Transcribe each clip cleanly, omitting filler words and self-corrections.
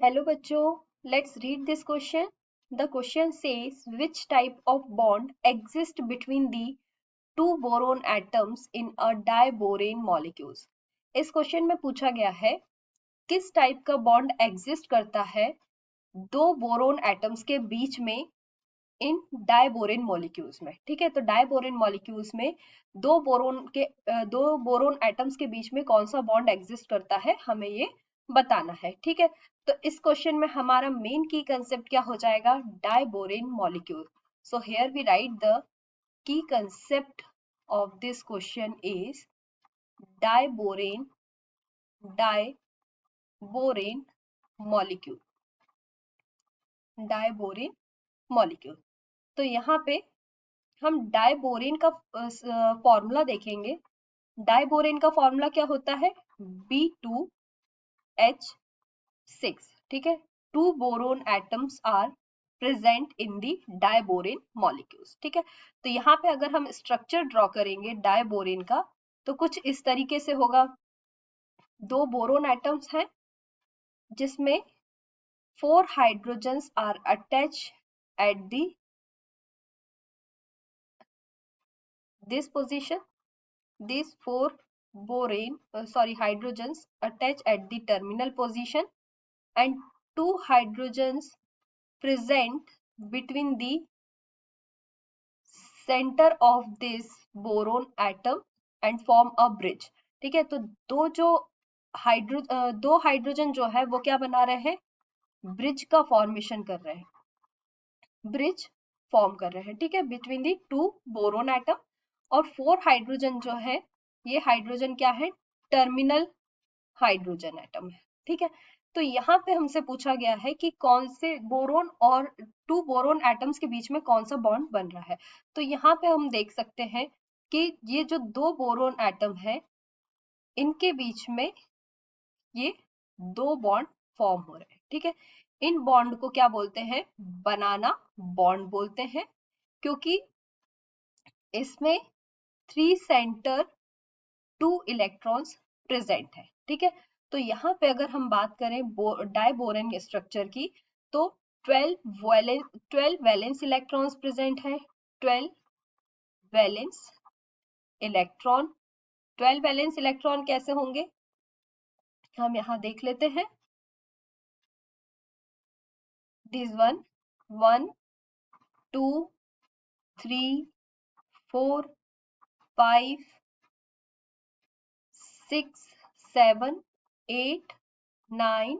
Hello बच्चों, let's read this question. The question says which type of bond exists between the two boron atoms in a diborane molecules. इस question में पूछा गया है किस type का बॉन्ड एग्जिस्ट करता है दो बोरोन एटम्स के बीच में इन डायबोरेन मॉलिक्यूल्स में। ठीक है, तो डायबोरेन मॉलिक्यूल्स में दो बोरोन एटम्स के बीच में कौन सा बॉन्ड एग्जिस्ट करता है, हमें ये बताना है। ठीक है, तो इस क्वेश्चन में हमारा मेन की कंसेप्ट क्या हो जाएगा, diborane molecule. So here we write the key concept of this question is diborane diborane molecule, diborane molecule. तो यहाँ पे हम डायबोरेन का फॉर्मूला देखेंगे। डायबोरेन का फॉर्मूला क्या होता है, B2H6। ठीक है, two boron atoms are present in the diborane molecules. ठीक है, तो यहाँ पे अगर हम स्ट्रक्चर ड्रॉ करेंगे डायबोरेन का तो कुछ इस तरीके से होगा। दो बोरोन एटम्स हैं जिसमें 4 hydrogens are attach at the this position. These four hydrogens attach at the terminal position and two hydrogens present between the center of this boron atom and form a bridge. ठीक है, तो दो hydrogen जो है वो क्या बना रहे हैं, ब्रिज का फॉर्मेशन कर रहे हैं, ब्रिज फॉर्म कर रहे हैं। ठीक है, between the two boron atom. और 4 हाइड्रोजन जो है, ये हाइड्रोजन क्या है, टर्मिनल हाइड्रोजन एटम है। ठीक है, तो यहाँ पे हमसे पूछा गया है कि कौन से बोरोन और टू बोरोन एटम्स के बीच में कौन सा बॉन्ड बन रहा है। तो यहाँ पे हम देख सकते हैं कि ये जो दो बोरोन एटम है इनके बीच में ये दो बॉन्ड फॉर्म हो रहे हैं। ठीक है, इन बॉन्ड को क्या बोलते हैं, बनाना बॉन्ड बोलते हैं, क्योंकि इसमें 3 सेंटर 2 इलेक्ट्रॉन्स प्रेजेंट है। ठीक है, तो यहाँ पे अगर हम बात करें डायबोरेन स्ट्रक्चर की तो 12 वैलेंस इलेक्ट्रॉन्स प्रेजेंट है। 12 वैलेंस इलेक्ट्रॉन, 12 वैलेंस इलेक्ट्रॉन कैसे होंगे हम यहाँ देख लेते हैं। दिस वन 1 2 3 4 5 6 7 8 9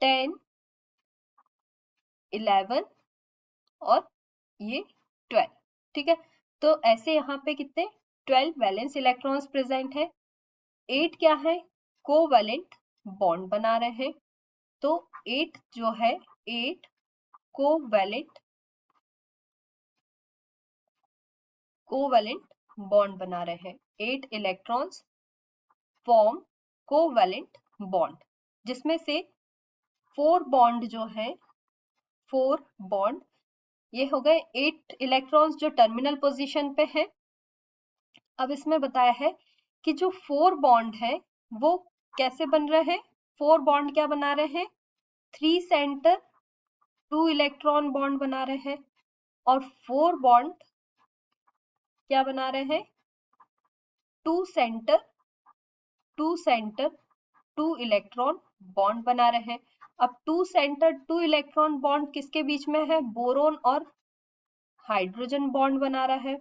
10 11 और ये 12। ठीक है, तो ऐसे यहाँ पे कितने 12 वैलेंस इलेक्ट्रॉन्स प्रेजेंट है। 8 क्या है, कोवैलेंट बॉन्ड बना रहे हैं। तो 8 जो है 8 कोवैलेंट बॉन्ड बना रहे हैं। 8 इलेक्ट्रॉन्स फॉर्म कोवैलेंट बॉन्ड, जिसमें से 4 बॉन्ड जो है 4 बॉन्ड ये हो गए 8 इलेक्ट्रॉन्स जो टर्मिनल पोजीशन पे है। अब इसमें बताया है कि जो 4 बॉन्ड है वो कैसे बन रहे हैं। 4 बॉन्ड क्या बना रहे हैं, 3 सेंटर 2 इलेक्ट्रॉन बॉन्ड बना रहे हैं। और 4 बॉन्ड क्या बना रहे हैं, 2 सेंटर 2 इलेक्ट्रॉन बॉन्ड बना रहे हैं। अब 2 सेंटर 2 इलेक्ट्रॉन बॉन्ड किसके बीच में है, बोरोन और हाइड्रोजन बॉन्ड बना रहा है।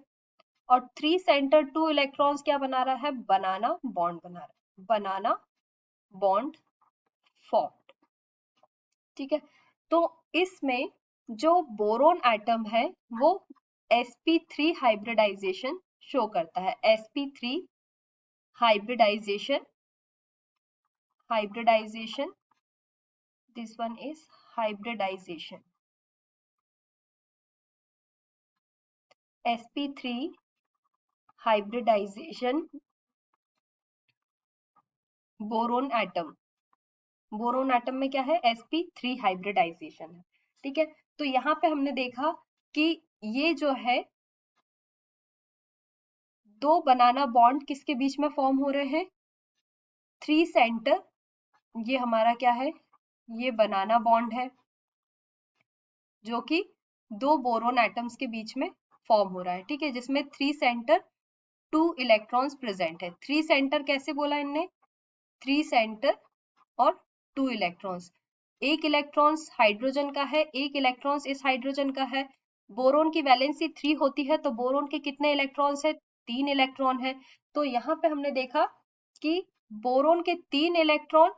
और 3 सेंटर 2 इलेक्ट्रॉन्स क्या बना रहा है, बनाना बॉन्ड बना रहा है, बनाना बॉन्ड फॉर्म्ड। ठीक है, तो इसमें जो बोरोन एटम है वो sp3 हाइब्रिडाइजेशन शो करता है। sp3 hybridisation this one is hybridisation. sp3 hybridisation boron atom में क्या है, sp3 हाइब्रिडाइजेशन है। ठीक है, तो यहाँ पे हमने देखा कि ये जो है दो बनाना बॉन्ड किसके बीच में फॉर्म हो रहे हैं, 3 सेंटर ये हमारा क्या है, ये बनाना बॉन्ड है जो कि दो बोरोन एटम्स के बीच में फॉर्म हो रहा है, ठीक है, जिसमें 3 सेंटर 2 इलेक्ट्रॉन्स प्रेजेंट है। 3 सेंटर कैसे बोला इनने, 3 सेंटर और 2 इलेक्ट्रॉन्स। एक इलेक्ट्रॉन्स हाइड्रोजन का है, एक इलेक्ट्रॉन्स इस हाइड्रोजन का है। बोरोन की वैलेंसी 3 होती है, तो बोरोन के कितने इलेक्ट्रॉन्स है, 3 इलेक्ट्रॉन है। तो यहाँ पे हमने देखा कि बोरोन के 3 इलेक्ट्रॉन,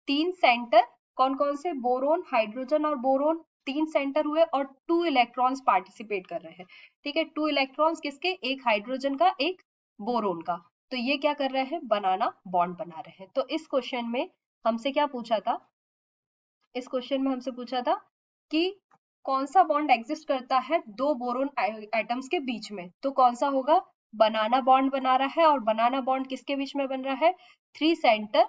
3 सेंटर, कौन कौन से, बोरोन, हाइड्रोजन और बोरोन, 3 सेंटर हुए और 2 इलेक्ट्रॉन्स पार्टिसिपेट कर रहे हैं, ठीक है। 2 इलेक्ट्रॉन्स किसके, एक हाइड्रोजन का, एक बोरोन का। तो ये क्या कर रहे हैं, बनाना बॉन्ड बना रहे हैं। तो इस क्वेश्चन में हमसे क्या पूछा था, इस क्वेश्चन में हमसे पूछा था कि कौन सा बॉन्ड एग्जिस्ट करता है दो बोरोन एटम्स के बीच में, तो कौन सा होगा, बनाना बॉन्ड बना रहा है। और बनाना बॉन्ड किसके बीच में बन रहा है, 3 सेंटर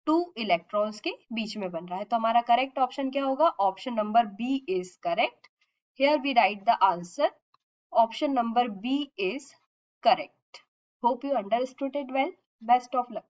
2 इलेक्ट्रॉन्स के बीच में बन रहा है। तो हमारा करेक्ट ऑप्शन क्या होगा, option number B is correct. Here we write the answer, option number B is correct. Hope you understood it well. Best of luck.